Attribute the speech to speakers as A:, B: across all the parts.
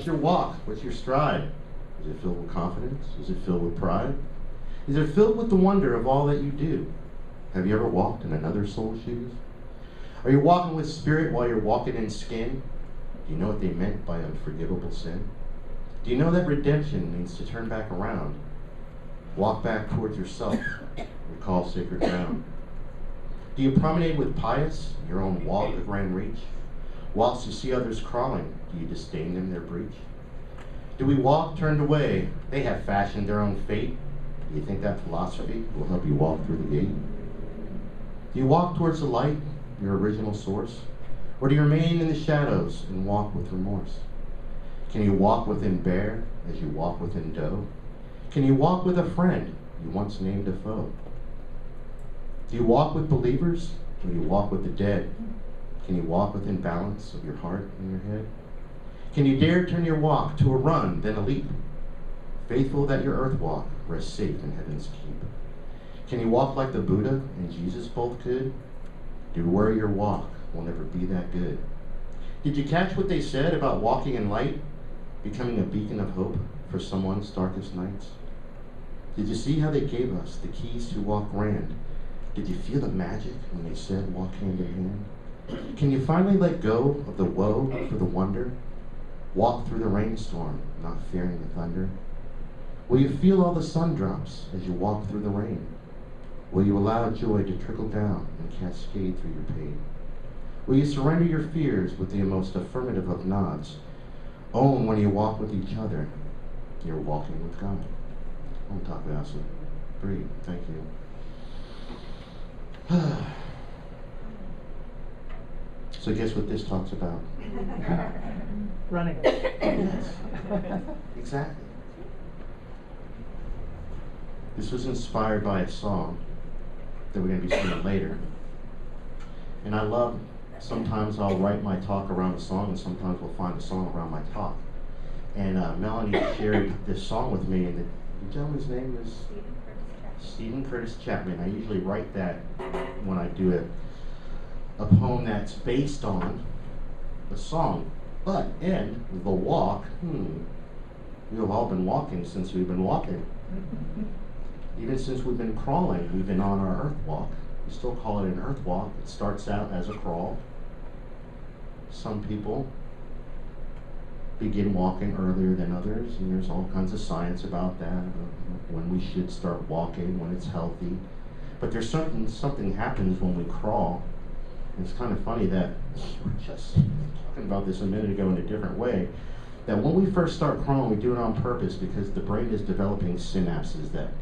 A: your walk? What's your stride? Is it filled with confidence? Is it filled with pride? Is it filled with the wonder of all that you do? Have you ever walked in another soul's shoes? Are you walking with spirit while you're walking in skin? Do you know what they meant by unforgivable sin? Do you know that redemption means to turn back around, walk back towards yourself, recall sacred ground? Do you promenade with pious, your own walk of grand reach? Whilst you see others crawling, do you disdain them their breach? Do we walk turned away? They have fashioned their own fate. Do you think that philosophy will help you walk through the gate? Do you walk towards the light, your original source? Or do you remain in the shadows and walk with remorse? Can you walk within bear as you walk within doe? Can you walk with a friend you once named a foe? Do you walk with believers or do you walk with the dead? Can you walk within balance of your heart and your head? Can you dare turn your walk to a run, then a leap? Faithful that your earth walk rests safe in heaven's keep. Can you walk like the Buddha and Jesus both could? Do where your walk will never be that good. Did you catch what they said about walking in light, becoming a beacon of hope for someone's darkest nights? Did you see how they gave us the keys to walk grand? Did you feel the magic when they said walk hand in hand? Can you finally let go of the woe for the wonder? Walk through the rainstorm, not fearing the thunder? Will you feel all the sun drops as you walk through the rain? Will you allow joy to trickle down and cascade through your pain? Will you surrender your fears with the most affirmative of nods? Own when you walk with each other, you're walking with God. On top of us. Breathe. Thank you. So guess what this talks about?
B: Running.
A: Yes. Exactly. This was inspired by a song that we're going to be singing later. And I love, sometimes I'll write my talk around a song, and sometimes we'll find a song around my talk. And Melanie shared this song with me, and the gentleman's name is Stephen Curtis Chapman. I usually write that when I do a poem that's based on the song. But in the walk, we have all been walking since we've been walking. Even since we've been crawling, we've been on our earth walk. We still call it an earth walk. It starts out as a crawl. Some people begin walking earlier than others, and there's all kinds of science about that, when we should start walking, when it's healthy. But there's something happens when we crawl. And it's kind of funny that we were just talking about this a minute ago in a different way, that when we first start crawling, we do it on purpose because the brain is developing synapses that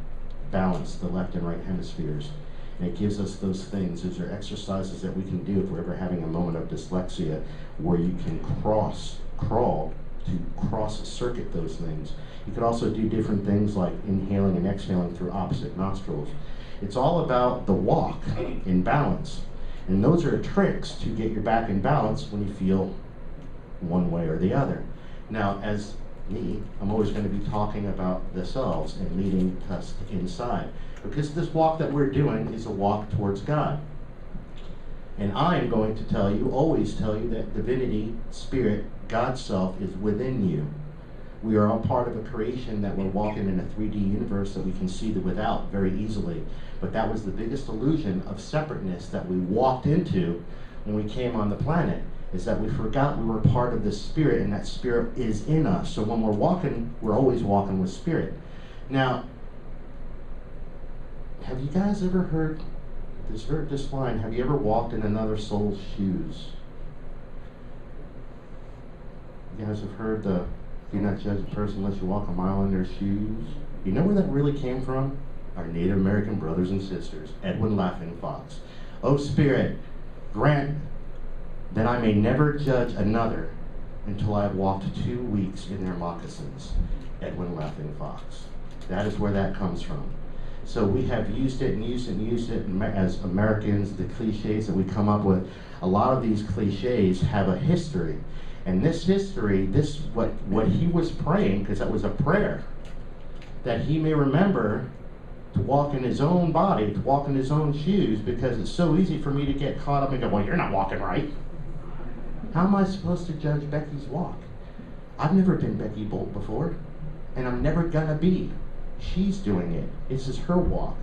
A: balance the left and right hemispheres. And it gives us those things. Those are exercises that we can do if we're ever having a moment of dyslexia, where you can crawl to cross-circuit those things. You could also do different things like inhaling and exhaling through opposite nostrils. It's all about the walk in balance. And those are tricks to get your back in balance when you feel one way or the other. Now, as me, I'm always going to be talking about the selves and leading us inside. Because this walk that we're doing is a walk towards God. And I'm going to tell you, always tell you, that divinity, spirit, God's self is within you. We are all part of a creation that we're walking in a 3D universe that we can see the without very easily. But that was the biggest illusion of separateness that we walked into when we came on the planet, is that we forgot we were part of the spirit, and that spirit is in us. So when we're walking, we're always walking with spirit. Now, have you guys ever heard this line, have you ever walked in another soul's shoes? You guys have heard the, do not judge a person unless you walk a mile in their shoes? You know where that really came from? Our Native American brothers and sisters, Edwin Laughing Fox. O Spirit, grant that I may never judge another until I have walked 2 weeks in their moccasins. Edwin Laughing Fox. That is where that comes from. So we have used it and used it and used it, and as Americans, the cliches that we come up with, a lot of these cliches have a history. And this history, what he was praying, because that was a prayer, that he may remember to walk in his own body, to walk in his own shoes, because it's so easy for me to get caught up and go, well, you're not walking right. How am I supposed to judge Becky's walk? I've never been Becky Bolt before, and I'm never gonna be. She's doing it. This is her walk.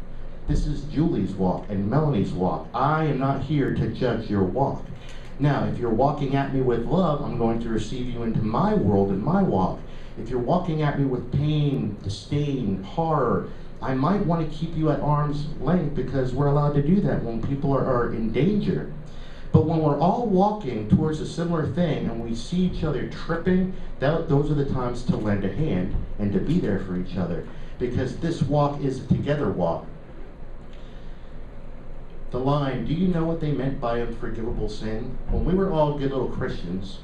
A: This is Julie's walk and Melanie's walk. I am not here to judge your walk. Now, if you're walking at me with love, I'm going to receive you into my world and my walk. If you're walking at me with pain, disdain, horror, I might want to keep you at arm's length, because we're allowed to do that when people are in danger. But when we're all walking towards a similar thing and we see each other tripping, those are the times to lend a hand and to be there for each other, because this walk is a together walk. The line, do you know what they meant by unforgivable sin? When we were all good little Christians,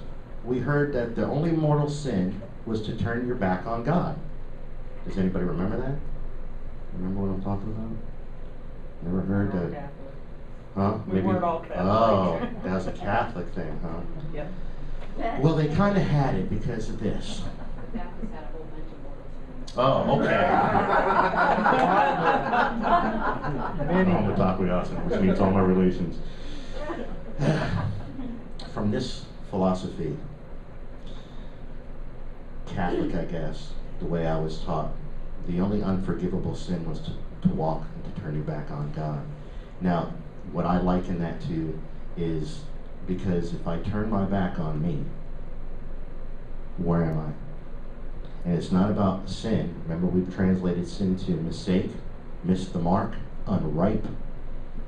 A: we heard that the only mortal sin was to turn your back on God. Does anybody remember that? Remember what I'm talking about? Never heard that? Huh?
B: We weren't all Catholic.
A: Oh, that was a Catholic thing, huh?
B: Yep.
A: Well, they kind of had it because of this.
C: Baptists had a whole bunch of mortal sins.
A: Oh, okay.
B: Many.
A: I'm which means all my relations. From this philosophy, Catholic, I guess, the way I was taught, the only unforgivable sin was to walk and to turn your back on God. Now, what I liken that to is, because if I turn my back on me, where am I? And it's not about sin. Remember, we've translated sin to mistake, missed the mark, unripe.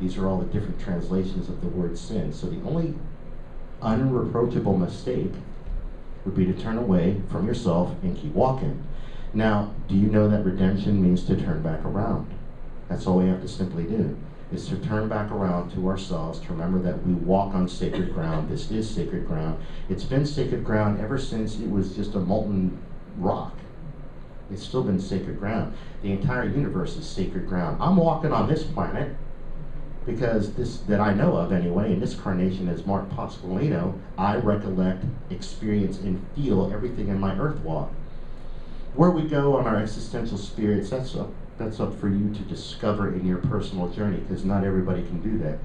A: These are all the different translations of the word sin. So the only unreproachable mistake would be to turn away from yourself and keep walking. Now, do you know that redemption means to turn back around? That's all we have to simply do, is to turn back around to ourselves, to remember that we walk on sacred ground. This is sacred ground. It's been sacred ground ever since it was just a molten rock. It's still been sacred ground. The entire universe is sacred ground. I'm walking on this planet because this, that I know of anyway, in this carnation as Mark Pasqualino, I recollect, experience, and feel everything in my earth walk. Where we go on our existential spirits, that's up for you to discover in your personal journey, because not everybody can do that.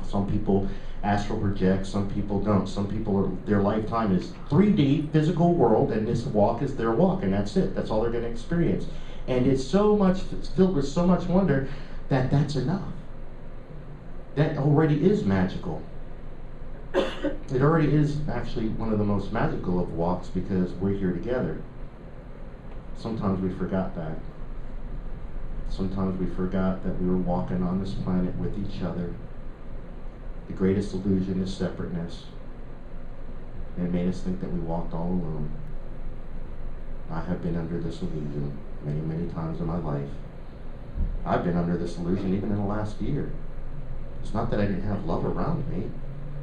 A: Some people astral project, some people don't. Some people, their lifetime is 3D, physical world, and this walk is their walk, and that's it. That's all they're going to experience. And it's filled with so much wonder that that's enough. That already is magical. It already is actually one of the most magical of walks, because we're here together. Sometimes we forgot that. Sometimes we forgot that we were walking on this planet with each other. The greatest illusion is separateness. And it made us think that we walked all alone. I have been under this illusion many, many times in my life. I've been under this illusion even in the last year. It's not that I didn't have love around me,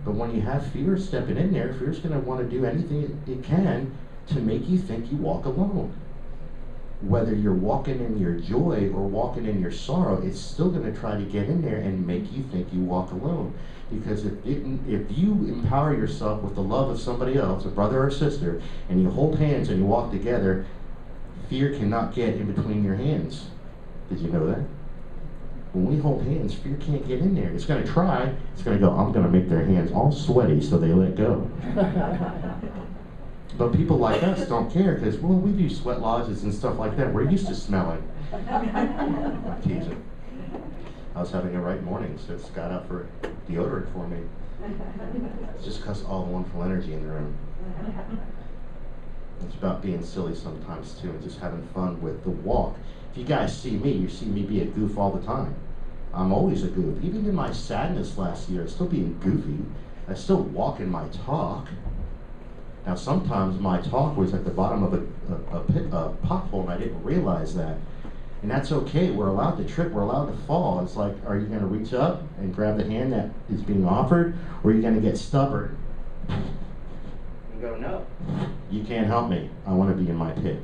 A: but when you have fear stepping in there, fear's going to want to do anything it can to make you think you walk alone. Whether you're walking in your joy or walking in your sorrow, it's still going to try to get in there and make you think you walk alone. Because if you empower yourself with the love of somebody else, a brother or sister, and you hold hands and you walk together, fear cannot get in between your hands. Did you know that? When we hold hands, fear can't get in there. It's going to try. It's going to go, I'm going to make their hands all sweaty so they let go. But people like us don't care, because, well, we do sweat lodges and stuff like that. We're used to smelling. I'm teasing. I was having a right morning, so it's got out for deodorant for me. It's just because all the wonderful energy in the room. It's about being silly sometimes, too, and just having fun with the walk. If you guys see me, you see me be a goof all the time. I'm always a goof. Even in my sadness last year, I still being goofy. I still walk in my talk. Now, sometimes my talk was at the bottom of a pothole, and I didn't realize that. And that's okay. We're allowed to trip. We're allowed to fall. It's like, are you going to reach up and grab the hand that is being offered, or are you going to get stubborn and go, no, you can't help me. I want to be in my pit,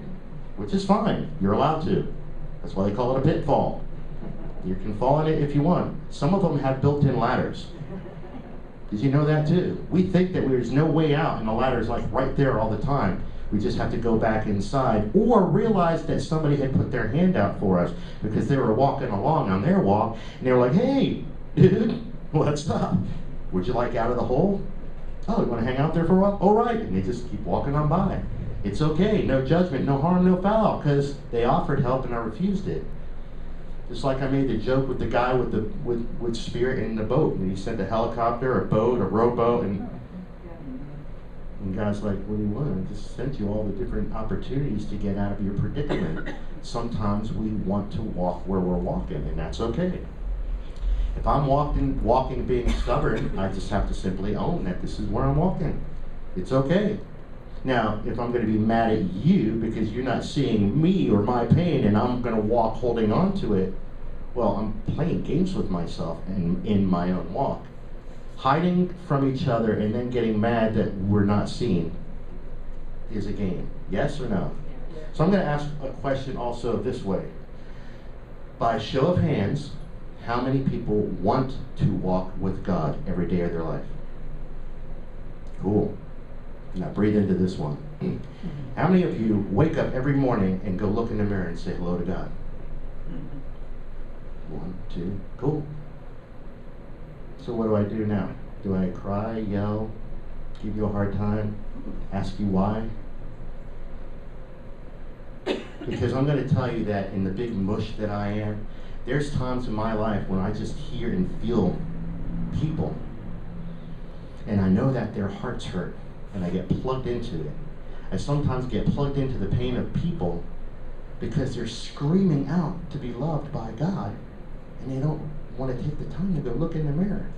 A: which is fine. You're allowed to. That's why they call it a pitfall. You can fall in it if you want. Some of them have built-in ladders. Did you know that too? We think that there's no way out, and the ladder's like right there all the time. We just have to go back inside, or realize that somebody had put their hand out for us because they were walking along on their walk, and they were like, hey, dude, let's stop. Would you like out of the hole? Oh, you want to hang out there for a while? All right. And they just keep walking on by. It's okay, no judgment, no harm, no foul, because they offered help and I refused it. Just like I made the joke with the guy with spirit in the boat, and he sent a helicopter, a boat, a rowboat, and God's like, what do you want? I just sent you all the different opportunities to get out of your predicament. Sometimes we want to walk where we're walking, and that's okay. If I'm walking being stubborn, I just have to simply own that this is where I'm walking. It's okay. Now, if I'm going to be mad at you because you're not seeing me or my pain and I'm going to walk holding on to it, well, I'm playing games with myself and in my own walk. Hiding from each other and then getting mad that we're not seen is a game. Yes or no? So I'm going to ask a question also this way. By show of hands, how many people want to walk with God every day of their life? Cool. Now breathe into this one. How many of you wake up every morning and go look in the mirror and say hello to God? 1, 2, cool. So what do I do now? Do I cry, yell, give you a hard time, ask you why? Because I'm going to tell you that in the big mush that I am, there's times in my life when I just hear and feel people. And I know that their hearts hurt. And I get plugged into it. I sometimes get plugged into the pain of people because they're screaming out to be loved by God, and they don't want to take the time to go look in the mirror.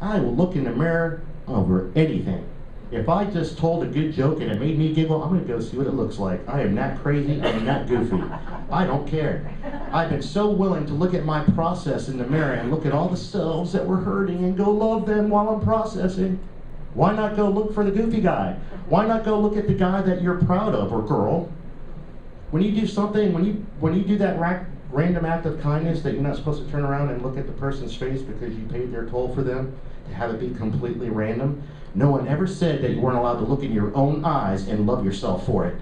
A: I will look in the mirror over anything. If I just told a good joke and it made me giggle, I'm going to go see what it looks like. I am not crazy. I am not goofy. I don't care. I've been so willing to look at my process in the mirror and look at all the selves that were hurting and go love them while I'm processing. Why not go look for the goofy guy? Why not go look at the guy that you're proud of, or girl? When you do something, when you do that random act of kindness that you're not supposed to turn around and look at the person's face because you paid their toll for them, to have it be completely random, no one ever said that you weren't allowed to look in your own eyes and love yourself for it.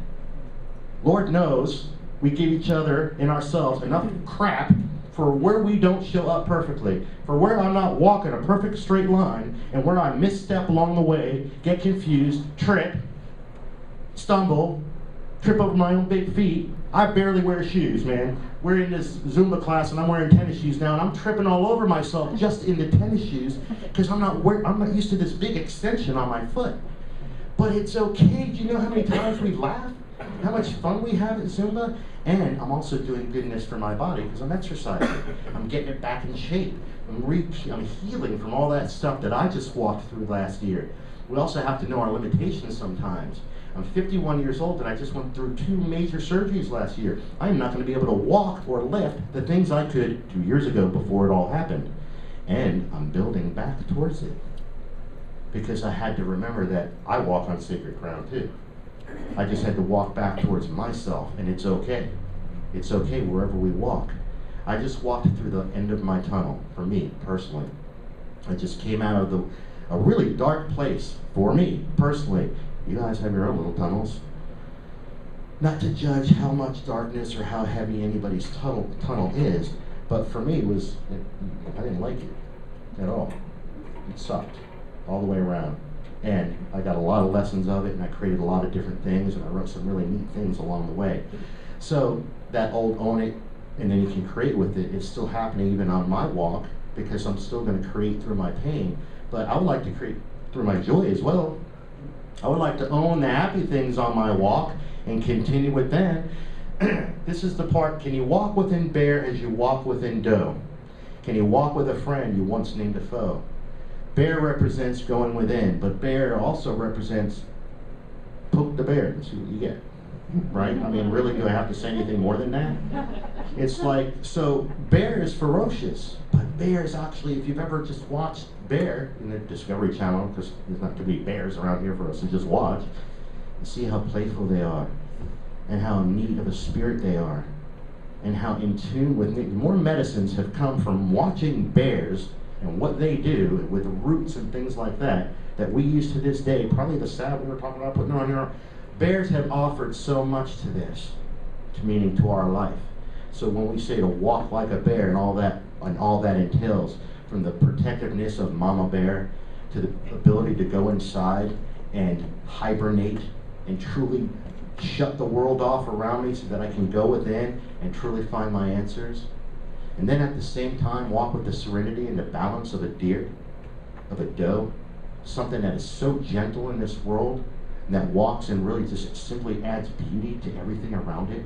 A: Lord knows we give each other and ourselves enough crap for where we don't show up perfectly, for where I'm not walking a perfect straight line, and where I misstep along the way, get confused, trip, stumble, trip over my own big feet. I barely wear shoes, man. We're in this Zumba class and I'm wearing tennis shoes now, and I'm tripping all over myself just in the tennis shoes because I'm not used to this big extension on my foot. But it's okay. Do you know how many times we laugh? How much fun we have at Zumba? And I'm also doing goodness for my body because I'm exercising. I'm getting it back in shape. I'm healing from all that stuff that I just walked through last year. We also have to know our limitations sometimes. I'm 51 years old and I just went through 2 major surgeries last year. I'm not going to be able to walk or lift the things I could 2 years ago before it all happened. And I'm building back towards it. Because I had to remember that I walk on sacred ground too. I just had to walk back towards myself, and it's okay. It's okay wherever we walk. I just walked through the end of my tunnel, for me, personally. I just came out of a really dark place, for me, personally. You guys have your own little tunnels. Not to judge how much darkness or how heavy anybody's tunnel is, but for me, I didn't like it at all. It sucked all the way around. And I got a lot of lessons of it, and I created a lot of different things, and I wrote some really neat things along the way. So that old own it, and then you can create with it, is still happening even on my walk, because I'm still going to create through my pain. But I would like to create through my joy as well. I would like to own the happy things on my walk and continue with them. This is the part, can you walk within bear as you walk within doe? Can you walk with a friend you once named a foe? Bear represents going within, but bear also represents poke the bear and see what you get, right? I mean, really, do I have to say anything more than that? It's like, so bear is ferocious, but bear is actually, if you've ever just watched Bear in the Discovery Channel, because there's not going to be bears around here for us to just watch, and see how playful they are, and how neat of a spirit they are, and how in tune with nature. More medicines have come from watching bears and what they do with roots and things like that, that we use to this day. Probably the salve we were talking about putting on here. Bears have offered so much to this, meaning to our life. So when we say to walk like a bear and all that entails, from the protectiveness of mama bear to the ability to go inside and hibernate and truly shut the world off around me so that I can go within and truly find my answers. And then at the same time, walk with the serenity and the balance of a deer, of a doe, something that is so gentle in this world and that walks and really just simply adds beauty to everything around it.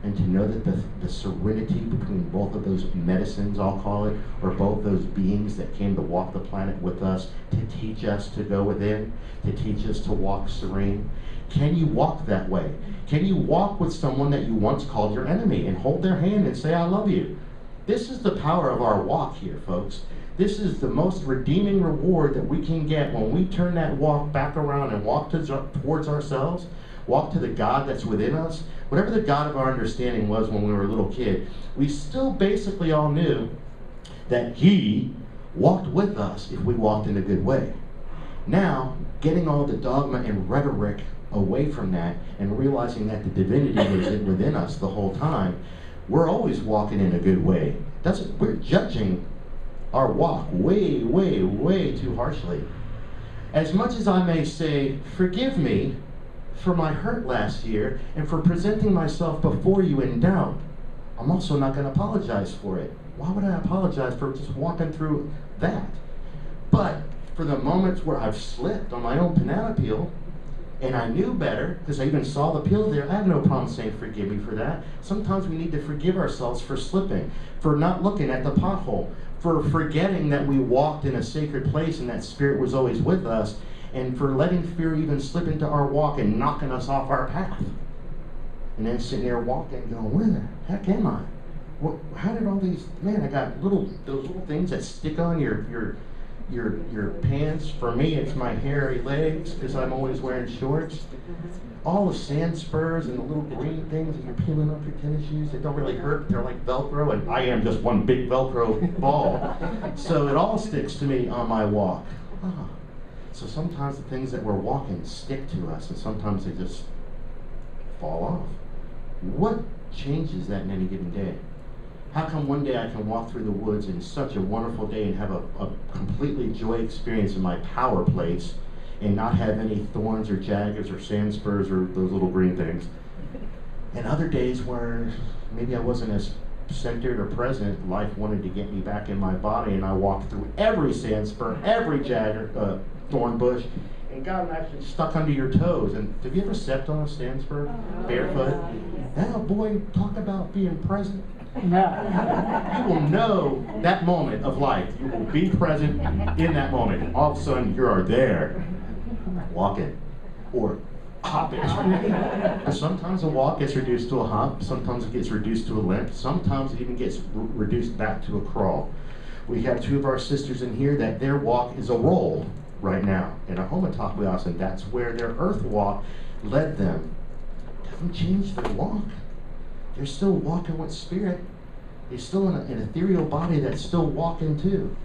A: And to know that the serenity between both of those medicines, I'll call it, or both those beings that came to walk the planet with us, to teach us to go within, to teach us to walk serene. Can you walk that way? Can you walk with someone that you once called your enemy and hold their hand and say, I love you? This is the power of our walk here, folks. This is the most redeeming reward that we can get when we turn that walk back around and walk towards ourselves, walk to the God that's within us. Whatever the God of our understanding was when we were a little kid, we still basically all knew that He walked with us if we walked in a good way. Now, getting all the dogma and rhetoric away from that and realizing that the divinity was within us the whole time, we're always walking in a good way. We're judging our walk way, way, way too harshly. As much as I may say, forgive me for my hurt last year and for presenting myself before you in doubt, I'm also not going to apologize for it. Why would I apologize for just walking through that? But for the moments where I've slipped on my own banana peel, and I knew better, because I even saw the peel there, I have no problem saying forgive me for that. Sometimes we need to forgive ourselves for slipping, for not looking at the pothole, for forgetting that we walked in a sacred place and that Spirit was always with us, and for letting fear even slip into our walk and knocking us off our path. And then sitting there walking going, where the heck am I? How did all these, man, I got those little things that stick on your pants. For me, it's my hairy legs because I'm always wearing shorts. All the sand spurs and the little green things that you're peeling off your tennis shoes, they don't really hurt. They're like Velcro, and I am just one big Velcro ball. So it all sticks to me on my walk. So sometimes the things that we're walking stick to us, and sometimes they just fall off. What changes that in any given day? How come one day I can walk through the woods in such a wonderful day and have a completely joy experience in my power place and not have any thorns or jaggers or sand spurs or those little green things? And other days where maybe I wasn't as centered or present, life wanted to get me back in my body, and I walked through every sand spur, every jagger, thorn bush, and got them actually stuck under your toes. And have you ever stepped on a sand spur barefoot? Oh boy, talk about being present. You will know that moment of life. You will be present in that moment. All of a sudden, you are there, walking or hopping. Sometimes a walk gets reduced to a hop. Sometimes it gets reduced to a limp. Sometimes it even gets reduced back to a crawl. We have two of our sisters in here that their walk is a roll right now in a homotakwios, and that's where their earth walk led them. Doesn't change their walk. They're still walking with Spirit. They're still in an ethereal body that's still walking too.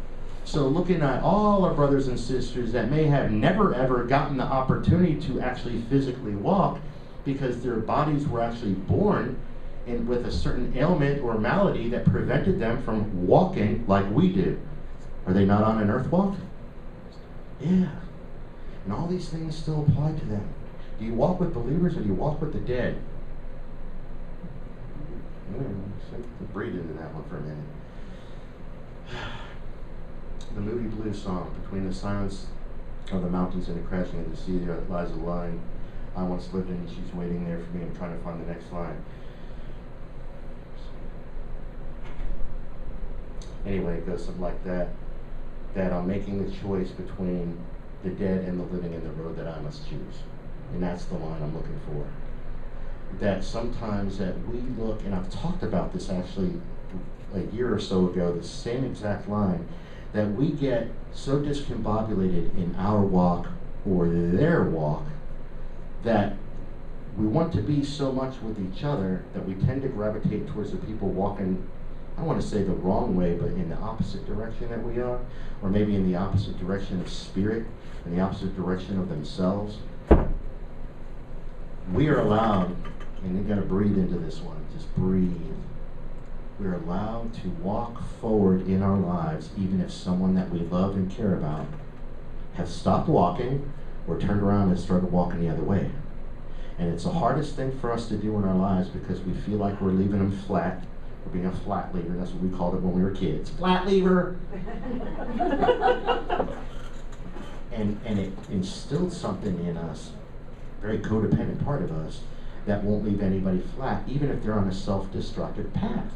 A: So looking at all our brothers and sisters that may have never ever gotten the opportunity to actually physically walk because their bodies were actually born with a certain ailment or malady that prevented them from walking like we do. Are they not on an earth walk? Yeah. And all these things still apply to them. Do you walk with believers or do you walk with the dead? Breathe into that one for a minute. The movie blues song, between the silence of the mountains and the crashing of the sea, there lies a line I once lived in, and she's waiting there for me. I'm trying to find the next line. Anyway, it goes something like that. That I'm making the choice between the dead and the living in the road that I must choose. And that's the line I'm looking for. That sometimes that we look, and I've talked about this actually a year or so ago, the same exact line, that we get so discombobulated in our walk or their walk that we want to be so much with each other that we tend to gravitate towards the people walking, I don't want to say the wrong way, but in the opposite direction that we are, or maybe in the opposite direction of Spirit, in the opposite direction of themselves. We are allowed, and you've got to breathe into this one, just breathe. We're allowed to walk forward in our lives even if someone that we love and care about has stopped walking or turned around and started walking the other way. And it's the hardest thing for us to do in our lives because we feel like we're leaving them flat. We're being a flat leaver. That's what we called it when we were kids. Flat lever! and it instilled something in us, very codependent part of us, that won't leave anybody flat, even if they're on a self-destructive path.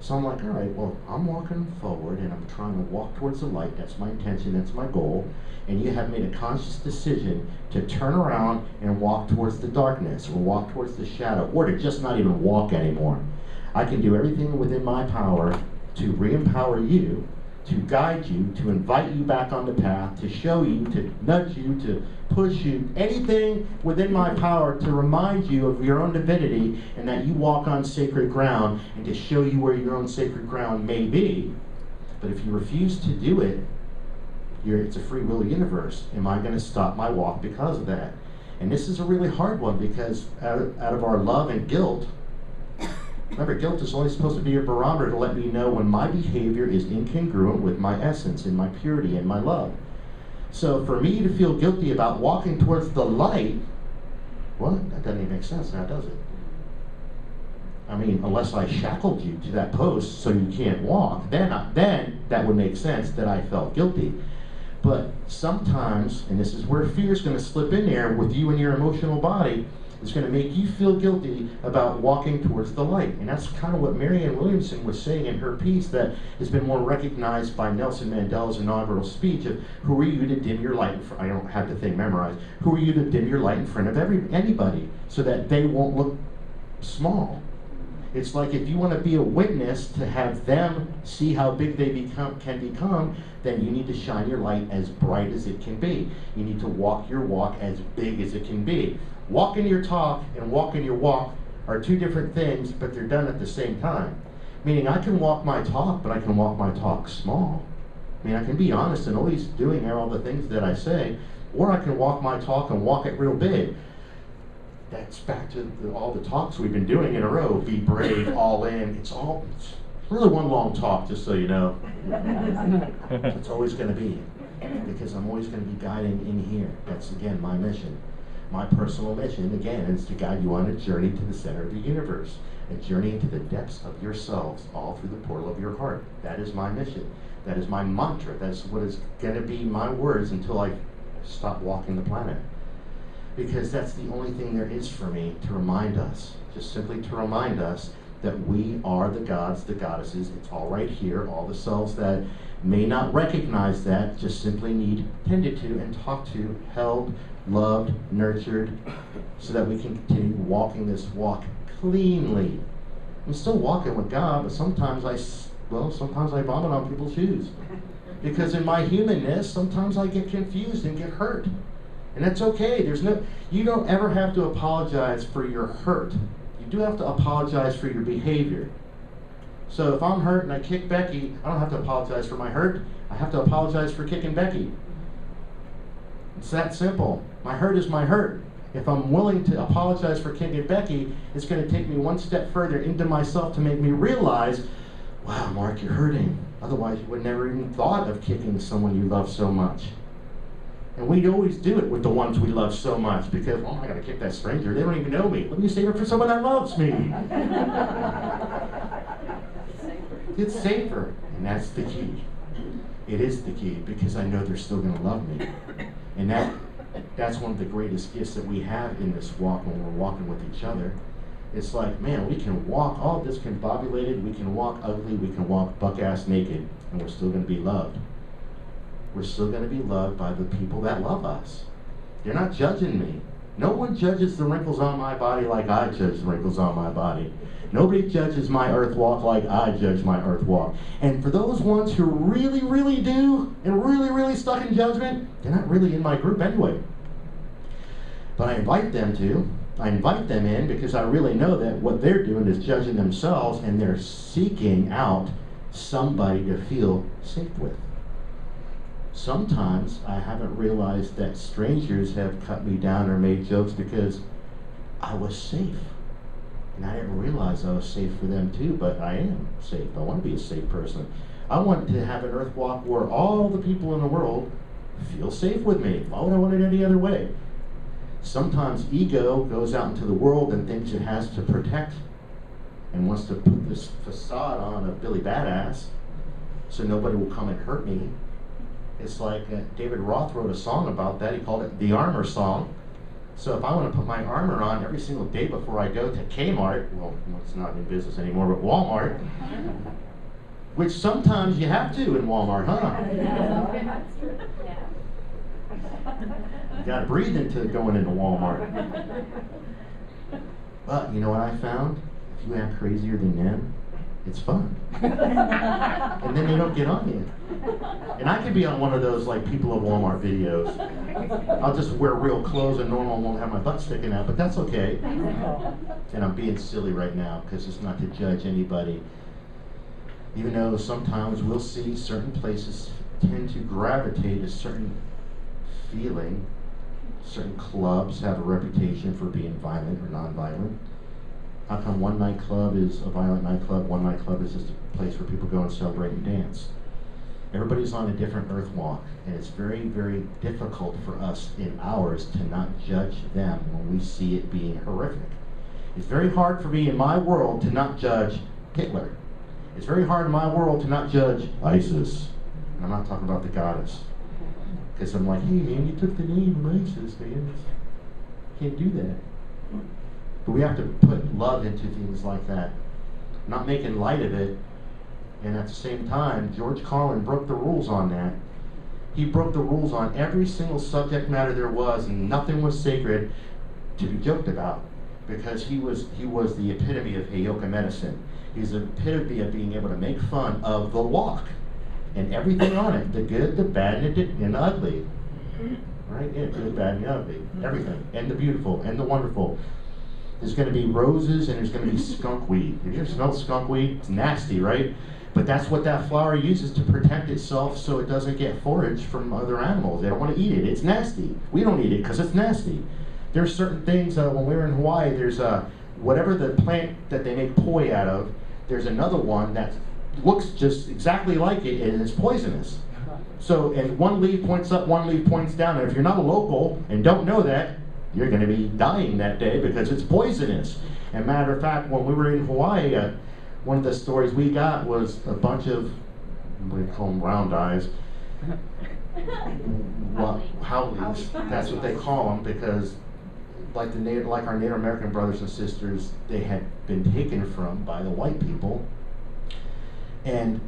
A: So I'm like, all right, well, I'm walking forward and I'm trying to walk towards the light. That's my intention, that's my goal. And you have made a conscious decision to turn around and walk towards the darkness or walk towards the shadow or to just not even walk anymore. I can do everything within my power to re-empower you, to guide you, to invite you back on the path, to show you, to nudge you, to push you, anything within my power to remind you of your own divinity and that you walk on sacred ground and to show you where your own sacred ground may be. But if you refuse to do it, it's a free will universe. Am I going to stop my walk because of that? And this is a really hard one because out of our love and guilt, remember, guilt is only supposed to be a barometer to let me know when my behavior is incongruent with my essence and my purity and my love. So for me to feel guilty about walking towards the light, well, that doesn't even make sense now, does it? I mean, unless I shackled you to that post so you can't walk, then that would make sense that I felt guilty. But sometimes, and this is where fear is going to slip in there with you and your emotional body, it's going to make you feel guilty about walking towards the light. And that's kind of what Marianne Williamson was saying in her piece that has been more recognized by Nelson Mandela's inaugural speech of, who are you to dim your light in front, I don't have the thing memorized, who are you to dim your light in front of anybody so that they won't look small? It's like if you want to be a witness to have them see how big they can become, then you need to shine your light as bright as it can be. You need to walk your walk as big as it can be. Walking your talk and walking your walk are two different things, but they're done at the same time. Meaning I can walk my talk, but I can walk my talk small. I mean, I can be honest and always doing all the things that I say, or I can walk my talk and walk it real big. That's back to all the talks we've been doing in a row. Be brave, all in. It's really one long talk, just so you know. It's always going to be, because I'm always going to be guiding in here. That's, again, my mission. My personal mission, again, is to guide you on a journey to the center of the universe, a journey into the depths of yourselves, all through the portal of your heart. That is my mission. That is my mantra. That's what is going to be my words until I stop walking the planet. Because that's the only thing there is for me to remind us, just simply to remind us that we are the gods, the goddesses. It's all right here. All the selves that may not recognize that just simply need tended to and talked to, held, loved, nurtured, so that we can continue walking this walk cleanly. I'm still walking with God, but sometimes I vomit on people's shoes. Because in my humanness, sometimes I get confused and get hurt. And that's okay. You don't ever have to apologize for your hurt. You do have to apologize for your behavior. So if I'm hurt and I kick Becky, I don't have to apologize for my hurt. I have to apologize for kicking Becky. It's that simple. My hurt is my hurt. If I'm willing to apologize for kicking Becky, it's going to take me one step further into myself to make me realize, wow, Mark, you're hurting. Otherwise, you would never even thought of kicking someone you love so much. And we always do it with the ones we love so much because, oh, I got to kick that stranger. They don't even know me. Let me save it for someone that loves me. It's safer. And that's the key. It is the key because I know they're still going to love me. And that's one of the greatest gifts that we have in this walk when we're walking with each other. It's like, man, we can walk all discombobulated, we can walk ugly, we can walk buck-ass naked, and we're still going to be loved. We're still going to be loved by the people that love us. They're not judging me. No one judges the wrinkles on my body like I judge the wrinkles on my body. Nobody judges my earth walk like I judge my earth walk. And for those ones who really, really do, and really, really stuck in judgment, they're not really in my group anyway. But I invite them to. I invite them in because I really know that what they're doing is judging themselves and they're seeking out somebody to feel safe with. Sometimes I haven't realized that strangers have cut me down or made jokes because I was safe. And I didn't realize I was safe for them too, but I am safe. I want to be a safe person. I want to have an earth walk where all the people in the world feel safe with me. Why would I want it any other way? Sometimes ego goes out into the world and thinks it has to protect and wants to put this facade on of Billy Badass so nobody will come and hurt me. It's like David Roth wrote a song about that. He called it the armor song. So if I want to put my armor on every single day before I go to Kmart, well, it's not in business anymore, but Walmart, which sometimes you have to in Walmart, huh? You got to breathe into going into Walmart. But you know what I found? If you act crazier than them, it's fun. And then they don't get on you. And I could be on one of those like people of Walmart videos. I'll just wear real clothes and normal, won't have my butt sticking out, but that's okay. And I'm being silly right now because it's not to judge anybody. Even though sometimes we'll see certain places tend to gravitate a certain feeling. Certain clubs have a reputation for being violent or non-violent. How come one nightclub is a violent nightclub, one nightclub is just a place where people go and celebrate and dance? Everybody's on a different earth walk, and it's very, very difficult for us in ours to not judge them when we see it being horrific. It's very hard for me in my world to not judge Hitler. It's very hard in my world to not judge ISIS. And I'm not talking about the goddess. Because I'm like, hey man, you took the name of ISIS, man. Can't do that. But we have to put love into things like that. Not making light of it. And at the same time, George Carlin broke the rules on that. He broke the rules on every single subject matter there was, and nothing was sacred to be joked about. Because he was the epitome of Heyoka medicine. He's the epitome of being able to make fun of the walk. And everything on it, the good, the bad, and the ugly. Right? Yeah, good, bad, and the ugly. Everything. And the beautiful, and the wonderful. There's going to be roses, and there's going to be skunk weed. Have you ever smelled skunk weed? It's nasty, right? But that's what that flower uses to protect itself so it doesn't get forage from other animals. They don't want to eat it. It's nasty. We don't eat it because it's nasty. There's certain things, when we were in Hawaii, there's whatever the plant that they make poi out of, there's another one that looks just exactly like it and it's poisonous. So, and one leaf points up, one leaf points down, and if you're not a local and don't know that, you're going to be dying that day because it's poisonous. And matter of fact, when we were in Hawaii, one of the stories we got was a bunch of, we call them round eyes, howlies. That's what they call them because like our Native American brothers and sisters, they had been taken from by the white people. And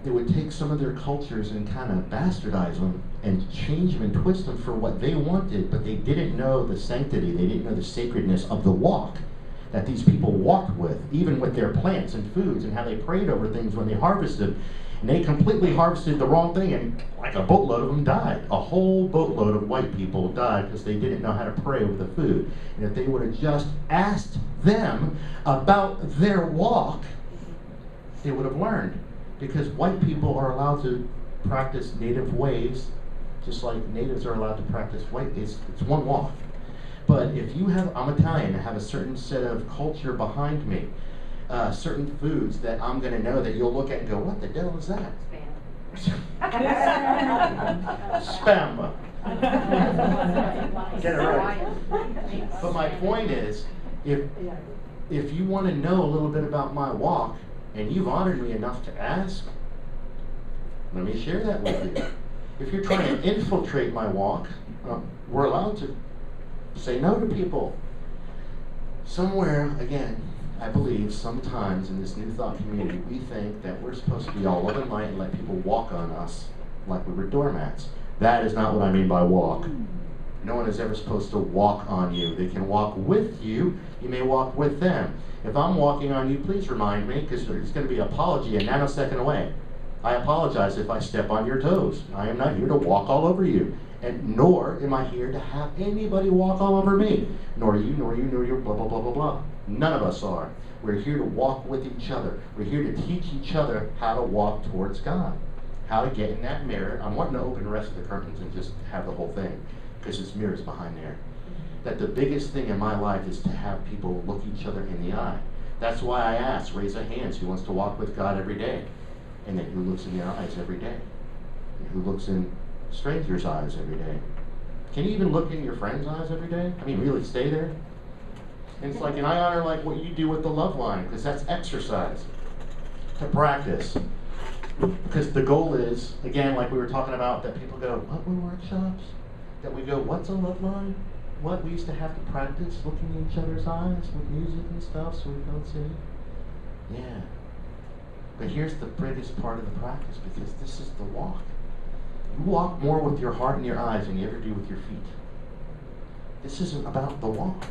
A: they would take some of their cultures and kind of bastardize them and change them and twist them for what they wanted, but they didn't know the sanctity, they didn't know the sacredness of the walk that these people walked with, even with their plants and foods and how they prayed over things when they harvested. And they completely harvested the wrong thing, and like a boatload of them died. A whole boatload of white people died because they didn't know how to pray over the food. And if they would have just asked them about their walk, they would have learned. Because white people are allowed to practice native ways, just like natives are allowed to practice white. It's one walk. But if you have, I'm Italian, I have a certain set of culture behind me, certain foods that I'm going to know that you'll look at and go, what the devil is that? Spam. Get it right. But my point is, if you want to know a little bit about my walk, and you've honored me enough to ask, let me share that with you. If you're trying to infiltrate my walk, we're allowed to say no to people. Somewhere, again, I believe sometimes in this New Thought community, we think that we're supposed to be all love and light and let people walk on us like we were doormats. That is not what I mean by walk. No one is ever supposed to walk on you. They can walk with you. You may walk with them. If I'm walking on you, please remind me, because there's going to be an apology a nanosecond away. I apologize if I step on your toes. I am not here to walk all over you. And nor am I here to have anybody walk all over me. Nor you, nor you, nor you, blah, blah, blah, blah, blah. None of us are. We're here to walk with each other. We're here to teach each other how to walk towards God. How to get in that mirror. I'm wanting to open the rest of the curtains and just have the whole thing, because there's mirrors behind there. That the biggest thing in my life is to have people look each other in the eye. That's why I ask, raise a hand who wants to walk with God every day. And then who looks in their eyes every day. And who looks in strangers' eyes every day. Can you even look in your friend's eyes every day? I mean, really stay there? And it's like, and I honor like what you do with the love line, because that's exercise to practice. Because the goal is, again, like we were talking about, that people go, what were workshops? That we go, what's a love line? What? We used to have to practice looking in each other's eyes with music and stuff so we don't see. Yeah. But here's the biggest part of the practice, because this is the walk. You walk more with your heart and your eyes than you ever do with your feet. This isn't about the walk.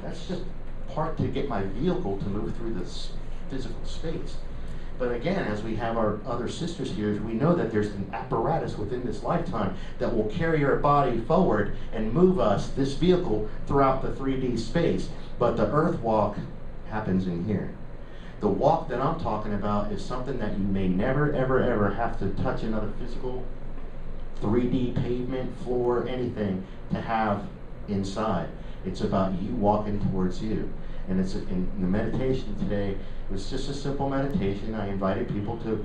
A: That's just part to get my vehicle to move through this physical space. But again, as we have our other sisters here, we know that there's an apparatus within this lifetime that will carry our body forward and move us, this vehicle, throughout the 3D space. But the earth walk happens in here. The walk that I'm talking about is something that you may never, ever, ever have to touch another physical 3D pavement, floor, anything to have inside. It's about you walking towards you. And it's in the meditation today, it was just a simple meditation. I invited people to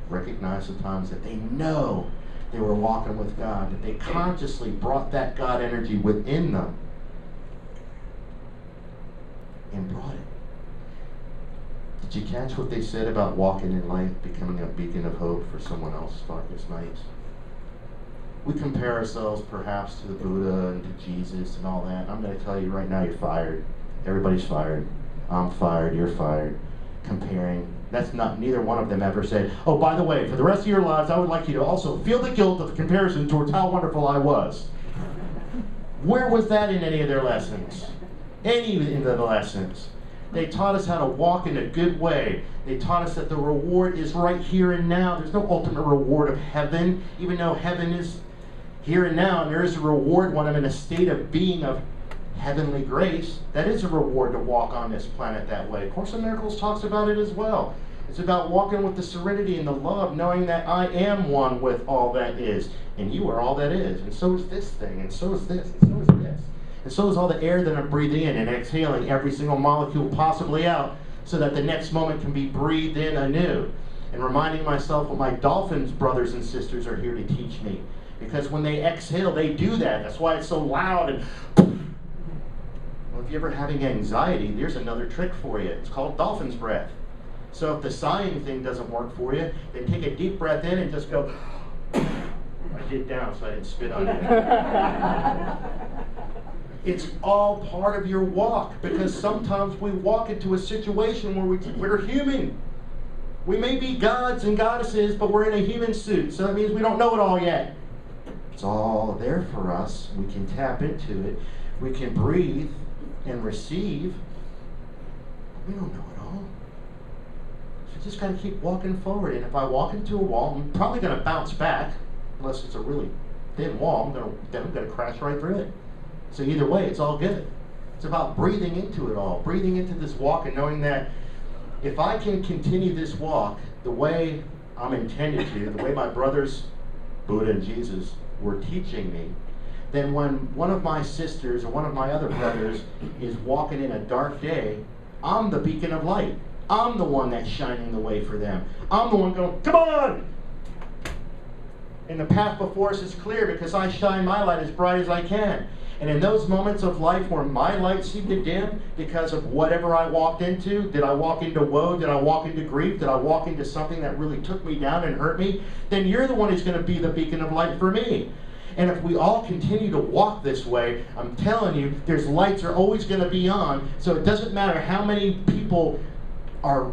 A: recognize the times that they know they were walking with God, that they consciously brought that God energy within them and brought it. Did you catch what they said about walking in light, becoming a beacon of hope for someone else's darkest nights? We compare ourselves perhaps to the Buddha and to Jesus and all that. I'm going to tell you right now, you're fired. Everybody's fired. I'm fired. You're fired. Comparing. That's not, neither one of them ever said, oh, by the way, for the rest of your lives, I would like you to also feel the guilt of the comparison towards how wonderful I was. Where was that in any of their lessons? Any of the lessons. They taught us how to walk in a good way. They taught us that the reward is right here and now. There's no ultimate reward of heaven, even though heaven is here and now, and there is a reward when I'm in a state of being of heavenly grace. That is a reward to walk on this planet that way. Course in Miracles talks about it as well. It's about walking with the serenity and the love, knowing that I am one with all that is, and you are all that is, and so is this thing, and so is this, and so is this. And so is all the air that I'm breathing in and exhaling every single molecule possibly out, so that the next moment can be breathed in anew. And reminding myself what my dolphins brothers and sisters are here to teach me. Because when they exhale, they do that. That's why it's so loud. And well, if you're ever having anxiety, there's another trick for you. It's called dolphin's breath. So if the sighing thing doesn't work for you, then take a deep breath in and just go. I did down so I didn't spit on you. It's all part of your walk, because sometimes we walk into a situation where we're human. We may be gods and goddesses, but we're in a human suit, so that means we don't know it all yet. It's all there for us. We can tap into it. We can breathe and receive. But we don't know it all. So you just got to keep walking forward. And if I walk into a wall, I'm probably going to bounce back, unless it's a really thin wall. I'm going to crash right through it. So either way, it's all good. It's about breathing into it all, breathing into this walk and knowing that if I can continue this walk the way I'm intended to, the way my brothers, Buddha and Jesus, were teaching me, then when one of my sisters or one of my other brothers is walking in a dark day, I'm the beacon of light. I'm the one that's shining the way for them. I'm the one going, come on! And the path before us is clear because I shine my light as bright as I can. And in those moments of life where my light seemed to dim because of whatever I walked into, did I walk into woe, did I walk into grief, did I walk into something that really took me down and hurt me, then you're the one who's going to be the beacon of light for me. And if we all continue to walk this way, I'm telling you, there's lights are always going to be on, so it doesn't matter how many people are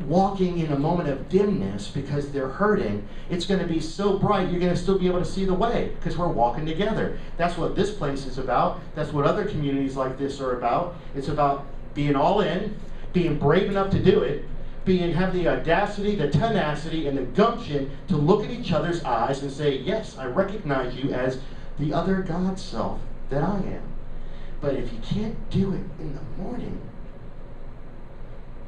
A: walking in a moment of dimness because they're hurting, it's going to be so bright you're going to still be able to see the way because we're walking together. That's what this place is about. That's what other communities like this are about. It's about being all in, being brave enough to do it, have the audacity, the tenacity, and the gumption to look at each other's eyes and say, yes, I recognize you as the other God self that I am. But if you can't do it in the morning,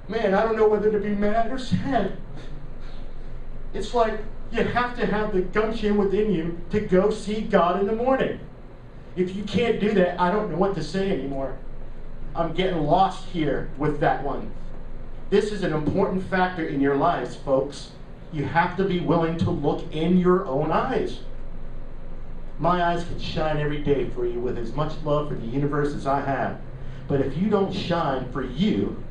A: man, I don't know whether to be mad or sad. It's like you have to have the gumption within you to go see God in the morning. If you can't do that, I don't know what to say anymore. I'm getting lost here with that one. This is an important factor in your lives, folks. You have to be willing to look in your own eyes. My eyes can shine every day for you with as much love for the universe as I have. But if you don't shine for you,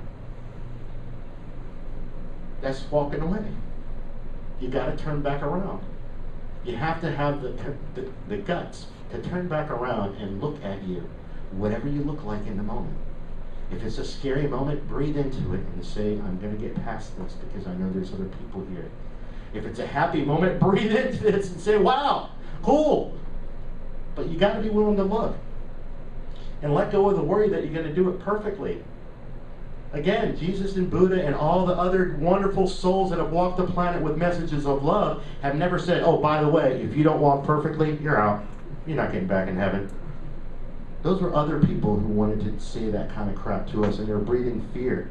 A: that's walking away. You got to turn back around. You have to have the guts to turn back around and look at you, whatever you look like in the moment. If it's a scary moment, breathe into it and say, I'm going to get past this because I know there's other people here. If it's a happy moment, breathe into this and say, wow, cool. But you got to be willing to look and let go of the worry that you're going to do it perfectly. Again, Jesus and Buddha and all the other wonderful souls that have walked the planet with messages of love have never said, oh, by the way, if you don't walk perfectly, you're out. You're not getting back in heaven. Those were other people who wanted to say that kind of crap to us, and they're breathing fear.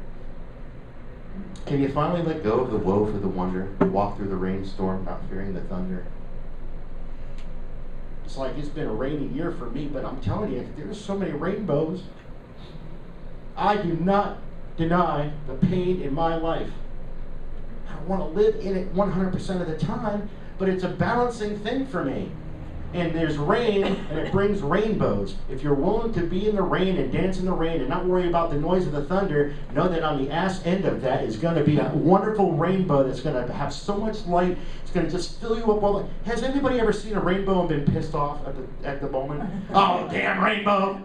A: Can you finally let go of the woe for the wonder, walk through the rainstorm, not fearing the thunder? It's like it's been a rainy year for me, but I'm telling you, there's so many rainbows. I do not deny the pain in my life. I want to live in it 100% of the time, but it's a balancing thing for me. And there's rain, and it brings rainbows. If you're willing to be in the rain and dance in the rain and not worry about the noise of the thunder, know that on the ass end of that is going to be a wonderful rainbow that's going to have so much light. It's going to just fill you up. Has anybody ever seen a rainbow and been pissed off at the moment? Oh, damn rainbow!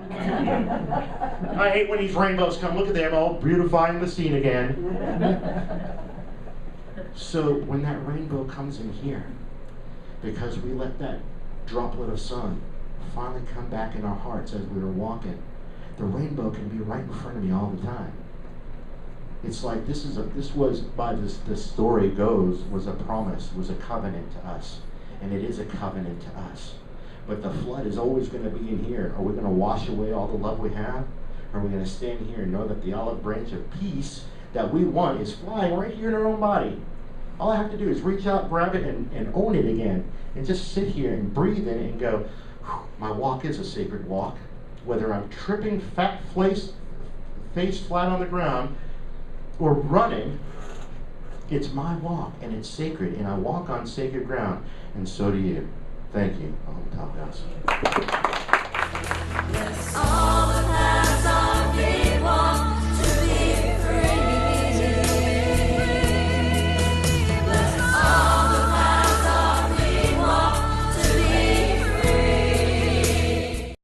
A: I hate when these rainbows come. Look at them, all beautifying the scene again. So when that rainbow comes in here, because we let that droplet of sun finally come back in our hearts as we were walking, the rainbow can be right in front of me all the time. It's like this was, by the story goes, was a promise, was a covenant to us, and it is a covenant to us. But the flood is always going to be in here. Are we going to wash away all the love we have? Or are we going to stand here and know that the olive branch of peace that we want is flying right here in our own body? All I have to do is reach out, grab it, and own it again. And just sit here and breathe in it and go, my walk is a sacred walk. Whether I'm tripping face flat on the ground or running, it's my walk and it's sacred. And I walk on sacred ground. And so do you. Thank you. Top house.